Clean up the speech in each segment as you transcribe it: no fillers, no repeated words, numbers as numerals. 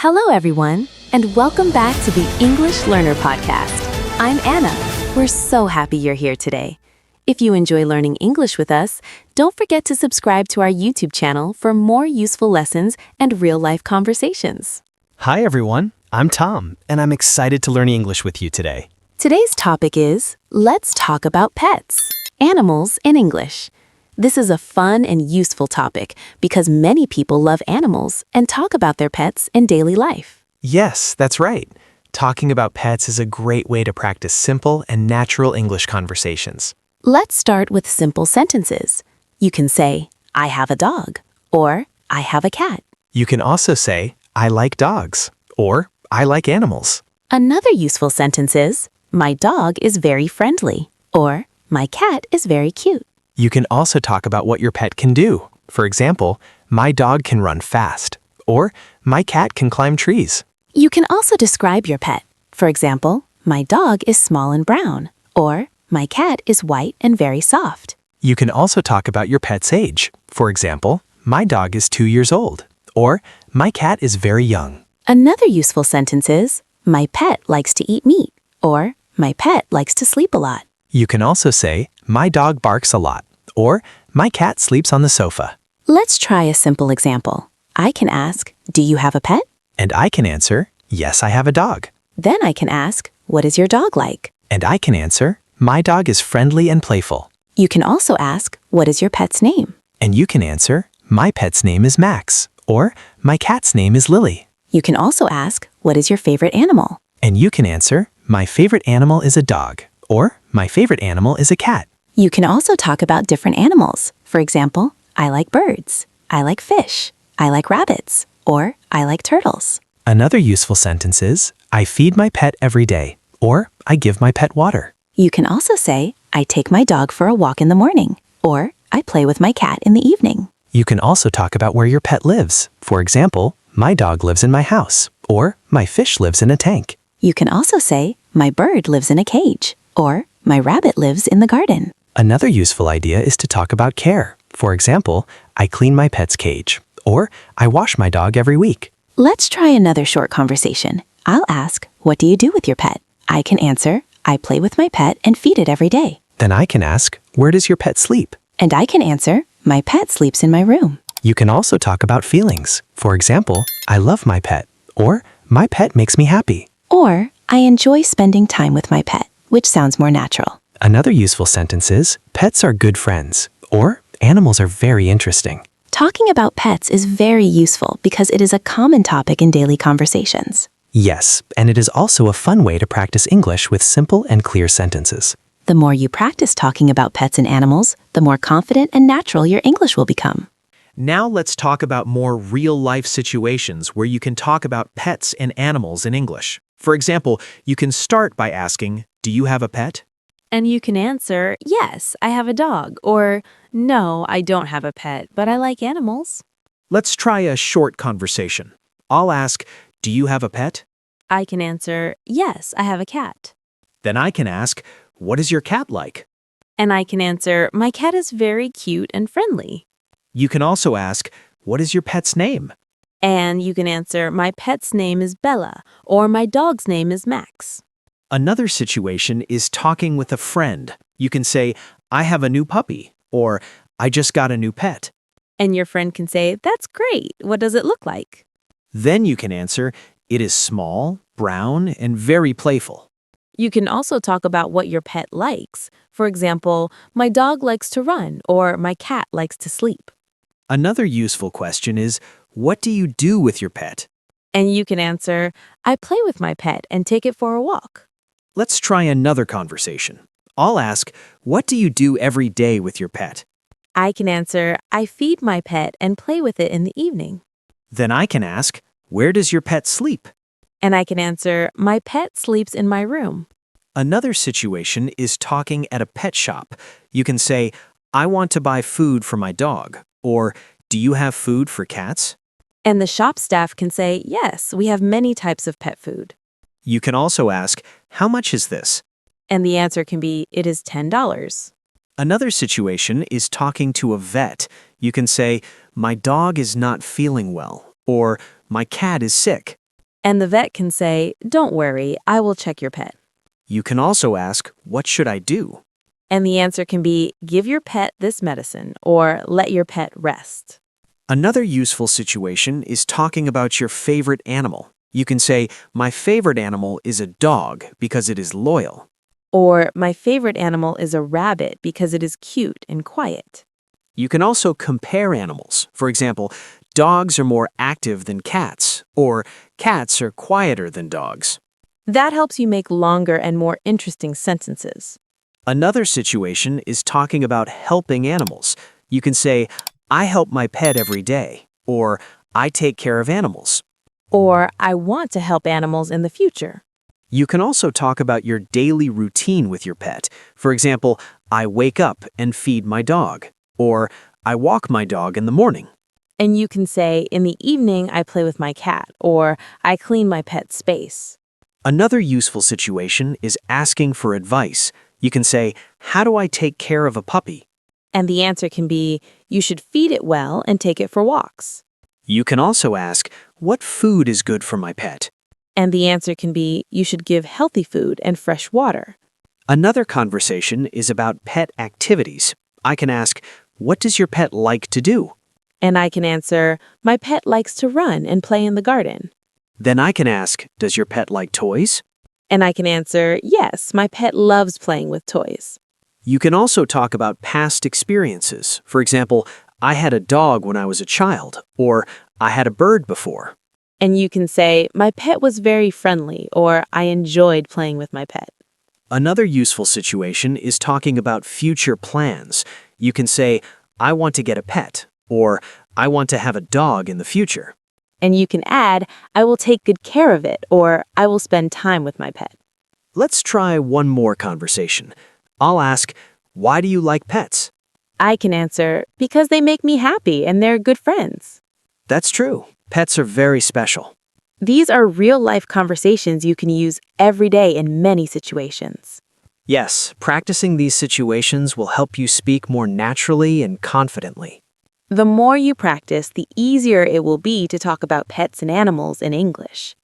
Hello, everyone, and welcome back to the English Learner Podcast. I'm Anna. We're so happy you're here today. If you enjoy learning English with us, don't forget to subscribe to our YouTube channel for more useful lessons and real-life conversations. Hi, everyone. I'm Tom, and I'm excited to learn English with you today. Today's topic is Let's Talk About Pets, Animals in English. This is a fun and useful topic because many people love animals and talk about their pets in daily life. Yes, that's right. Talking about pets is a great way to practice simple and natural English conversations. Let's start with simple sentences. You can say, I have a dog, or I have a cat. You can also say, I like dogs, or I like animals. Another useful sentence is, my dog is very friendly, or my cat is very cute. You can also talk about what your pet can do. For example, my dog can run fast, or my cat can climb trees. You can also describe your pet. For example, my dog is small and brown, or my cat is white and very soft. You can also talk about your pet's age. For example, my dog is 2 years old, or my cat is very young. Another useful sentence is, my pet likes to eat meat, or my pet likes to sleep a lot. You can also say, my dog barks a lot, or my cat sleeps on the sofa. Let's try a simple example. I can ask, do you have a pet? And I can answer, yes, I have a dog. Then I can ask, what is your dog like? And I can answer, my dog is friendly and playful. You can also ask, what is your pet's name? And you can answer, my pet's name is Max, or my cat's name is Lily. You can also ask, what is your favorite animal? And you can answer, my favorite animal is a dog, or my favorite animal is a cat. You can also talk about different animals. For example, I like birds, I like fish, I like rabbits, or I like turtles. Another useful sentence is, I feed my pet every day, or I give my pet water. You can also say, I take my dog for a walk in the morning, or I play with my cat in the evening. You can also talk about where your pet lives. For example, my dog lives in my house, or my fish lives in a tank. You can also say, my bird lives in a cage, or my rabbit lives in the garden. Another useful idea is to talk about care. For example, I clean my pet's cage, or I wash my dog every week. Let's try another short conversation. I'll ask, what do you do with your pet? I can answer, I play with my pet and feed it every day. Then I can ask, where does your pet sleep? And I can answer, my pet sleeps in my room. You can also talk about feelings. For example, I love my pet, or my pet makes me happy. Or, I enjoy spending time with my pet, which sounds more natural. Another useful sentence is, pets are good friends, or animals are very interesting. Talking about pets is very useful because it is a common topic in daily conversations. Yes, and it is also a fun way to practice English with simple and clear sentences. The more you practice talking about pets and animals, the more confident and natural your English will become. Now let's talk about more real-life situations where you can talk about pets and animals in English. For example, you can start by asking, do you have a pet? And you can answer, yes, I have a dog, or no, I don't have a pet, but I like animals. Let's try a short conversation. I'll ask, do you have a pet? I can answer, yes, I have a cat. Then I can ask, what is your cat like? And I can answer, my cat is very cute and friendly. You can also ask, what is your pet's name? And you can answer, my pet's name is Bella, or my dog's name is Max. Another situation is talking with a friend. You can say, I have a new puppy, or I just got a new pet. And your friend can say, that's great. What does it look like? Then you can answer, it is small, brown, and very playful. You can also talk about what your pet likes. For example, my dog likes to run, or my cat likes to sleep. Another useful question is, what do you do with your pet? And you can answer, I play with my pet and take it for a walk. Let's try another conversation. I'll ask, what do you do every day with your pet? I can answer, I feed my pet and play with it in the evening. Then I can ask, where does your pet sleep? And I can answer, my pet sleeps in my room. Another situation is talking at a pet shop. You can say, I want to buy food for my dog, or do you have food for cats? And the shop staff can say, yes, we have many types of pet food. You can also ask, how much is this? And the answer can be, it is $10. Another situation is talking to a vet. You can say, my dog is not feeling well, or my cat is sick. And the vet can say, "Don't worry, I will check your pet." You can also ask, what should I do? And the answer can be, "Give your pet this medicine," or "Let your pet rest." Another useful situation is talking about your favorite animal. You can say, my favorite animal is a dog because it is loyal. Or, "My favorite animal is a rabbit because it is cute and quiet." You can also compare animals. For example, dogs are more active than cats, or cats are quieter than dogs. That helps you make longer and more interesting sentences. Another situation is talking about helping animals. You can say, I help my pet every day, or I take care of animals. Or, "I want to help animals in the future." You can also talk about your daily routine with your pet. For example, I wake up and feed my dog, or I walk my dog in the morning. And you can say, "In the evening, I play with my cat," or "I clean my pet's space." Another useful situation is asking for advice. You can say, how do I take care of a puppy? And the answer can be, "You should feed it well and take it for walks." You can also ask, what food is good for my pet? And the answer can be, "You should give healthy food and fresh water." Another conversation is about pet activities. I can ask, what does your pet like to do? And I can answer, "My pet likes to run and play in the garden." Then I can ask, does your pet like toys? And I can answer, "Yes, my pet loves playing with toys." You can also talk about past experiences. For example, I had a dog when I was a child, or I had a bird before. And you can say, "My pet was very friendly," or "I enjoyed playing with my pet." Another useful situation is talking about future plans. You can say, I want to get a pet, or I want to have a dog in the future. And you can add, "I will take good care of it," or "I will spend time with my pet." Let's try one more conversation. I'll ask, why do you like pets? I can answer, "Because they make me happy and they're good friends." That's true. Pets are very special. These are real-life conversations you can use every day in many situations. Yes, practicing these situations will help you speak more naturally and confidently. The more you practice, the easier it will be to talk about pets and animals in English.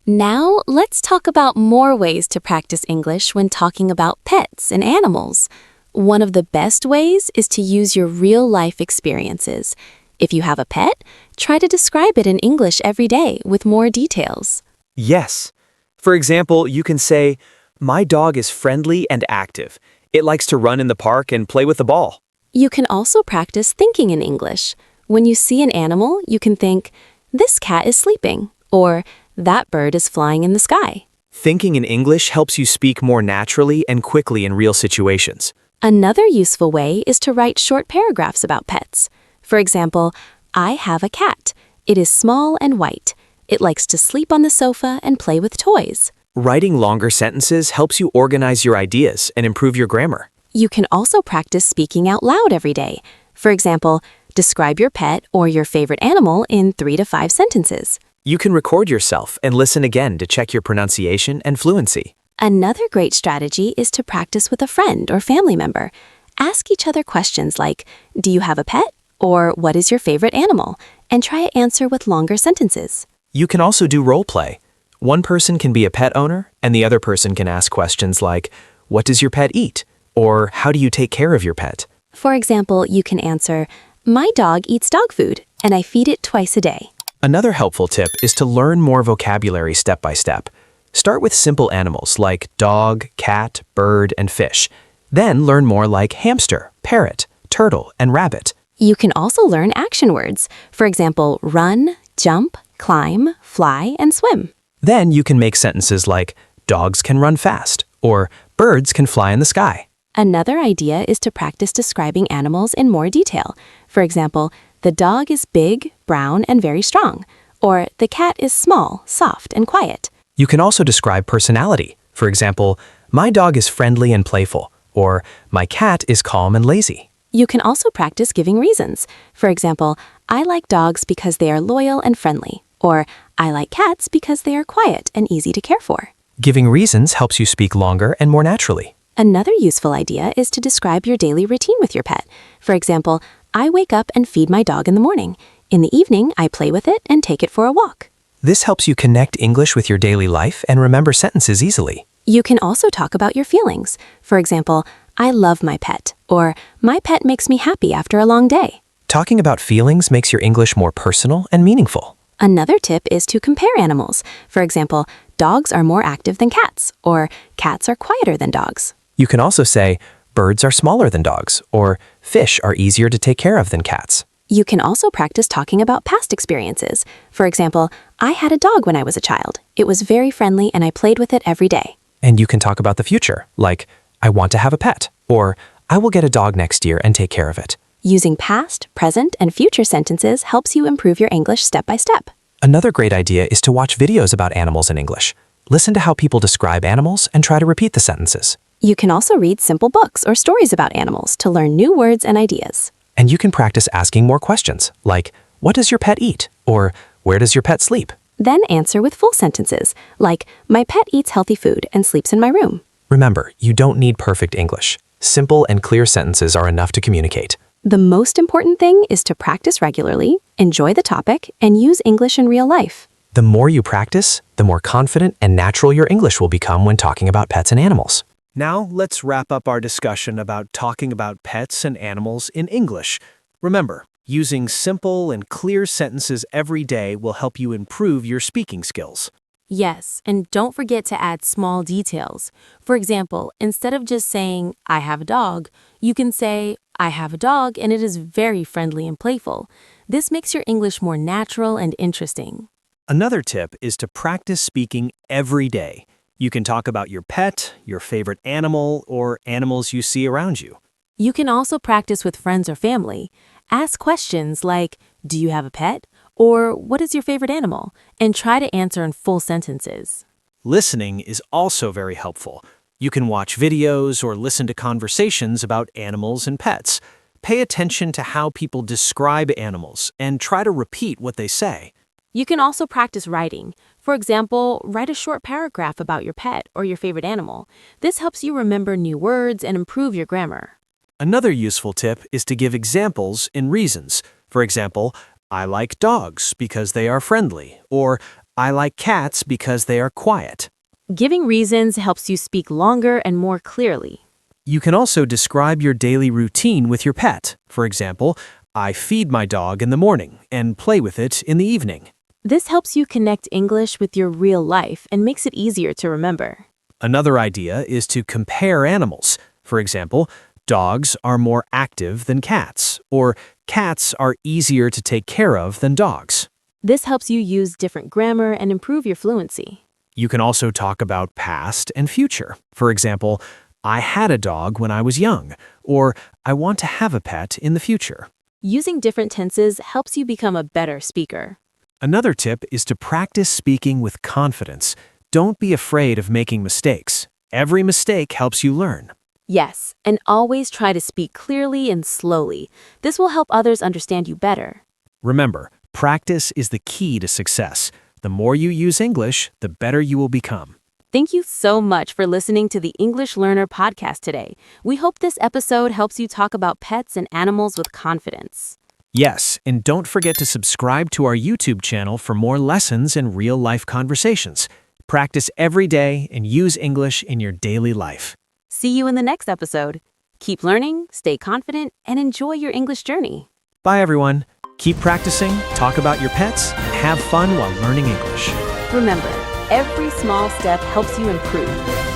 Now, let's talk about more ways to practice English when talking about pets and animals. One of the best ways is to use your real-life experiences. If you have a pet, try to describe it in English every day with more details. Yes. For example, you can say, my dog is friendly and active. It likes to run in the park and play with the ball. You can also practice thinking in English. When you see an animal, you can think, this cat is sleeping, or that bird is flying in the sky. Thinking in English helps you speak more naturally and quickly in real situations. Another useful way is to write short paragraphs about pets. For example, I have a cat. It is small and white. It likes to sleep on the sofa and play with toys. Writing longer sentences helps you organize your ideas and improve your grammar. You can also practice speaking out loud every day. For example, describe your pet or your favorite animal in 3 to 5 sentences. You can record yourself and listen again to check your pronunciation and fluency. Another great strategy is to practice with a friend or family member. Ask each other questions like, do you have a pet? Or what is your favorite animal? And try to answer with longer sentences. You can also do role play. One person can be a pet owner, and the other person can ask questions like, what does your pet eat? Or how do you take care of your pet? For example, you can answer, my dog eats dog food, and I feed it twice a day. Another helpful tip is to learn more vocabulary step by step. Start with simple animals like dog, cat, bird, and fish. Then learn more like hamster, parrot, turtle, and rabbit. You can also learn action words. For example, run, jump, climb, fly, and swim. Then you can make sentences like, dogs can run fast, or birds can fly in the sky. Another idea is to practice describing animals in more detail. For example, the dog is big, brown, and very strong. Or the cat is small, soft, and quiet. You can also describe personality. For example, my dog is friendly and playful, or my cat is calm and lazy. You can also practice giving reasons. For example, I like dogs because they are loyal and friendly. Or I like cats because they are quiet and easy to care for. Giving reasons helps you speak longer and more naturally. Another useful idea is to describe your daily routine with your pet. For example, I wake up and feed my dog in the morning. In the evening, I play with it and take it for a walk. This helps you connect English with your daily life and remember sentences easily. You can also talk about your feelings. For example, I love my pet, or my pet makes me happy after a long day. Talking about feelings makes your English more personal and meaningful. Another tip is to compare animals. For example, dogs are more active than cats, or cats are quieter than dogs. You can also say, birds are smaller than dogs, or fish are easier to take care of than cats. You can also practice talking about past experiences. For example, I had a dog when I was a child. It was very friendly and I played with it every day. And you can talk about the future, like, I want to have a pet, or I will get a dog next year and take care of it. Using past, present, and future sentences helps you improve your English step by step. Another great idea is to watch videos about animals in English. Listen to how people describe animals and try to repeat the sentences. You can also read simple books or stories about animals to learn new words and ideas. And you can practice asking more questions, like, what does your pet eat? Or where does your pet sleep? Then answer with full sentences, like, my pet eats healthy food and sleeps in my room. Remember, you don't need perfect English. Simple and clear sentences are enough to communicate. The most important thing is to practice regularly, enjoy the topic, and use English in real life. The more you practice, the more confident and natural your English will become when talking about pets and animals. Now, let's wrap up our discussion about talking about pets and animals in English. Remember, using simple and clear sentences every day will help you improve your speaking skills. Yes, and don't forget to add small details. For example, instead of just saying, I have a dog, you can say, I have a dog and it is very friendly and playful. This makes your English more natural and interesting. Another tip is to practice speaking every day. You can talk about your pet, your favorite animal, or animals you see around you. You can also practice with friends or family. Ask questions like, do you have a pet? Or what is your favorite animal? And try to answer in full sentences. Listening is also very helpful. You can watch videos or listen to conversations about animals and pets. Pay attention to how people describe animals and try to repeat what they say. You can also practice writing. For example, write a short paragraph about your pet or your favorite animal. This helps you remember new words and improve your grammar. Another useful tip is to give examples and reasons. For example, I like dogs because they are friendly, or I like cats because they are quiet. Giving reasons helps you speak longer and more clearly. You can also describe your daily routine with your pet. For example, I feed my dog in the morning and play with it in the evening. This helps you connect English with your real life and makes it easier to remember. Another idea is to compare animals. For example, dogs are more active than cats, or cats are easier to take care of than dogs. This helps you use different grammar and improve your fluency. You can also talk about past and future. For example, I had a dog when I was young, or I want to have a pet in the future. Using different tenses helps you become a better speaker. Another tip is to practice speaking with confidence. Don't be afraid of making mistakes. Every mistake helps you learn. Yes, and always try to speak clearly and slowly. This will help others understand you better. Remember, practice is the key to success. The more you use English, the better you will become. Thank you so much for listening to the English Learner podcast today. We hope this episode helps you talk about pets and animals with confidence. Yes, and don't forget to subscribe to our YouTube channel for more lessons and real-life conversations. Practice every day and use English in your daily life. See you in the next episode. Keep learning, stay confident, and enjoy your English journey. Bye, everyone. Keep practicing, talk about your pets, and have fun while learning English. Remember, every small step helps you improve.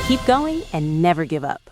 Keep going and never give up.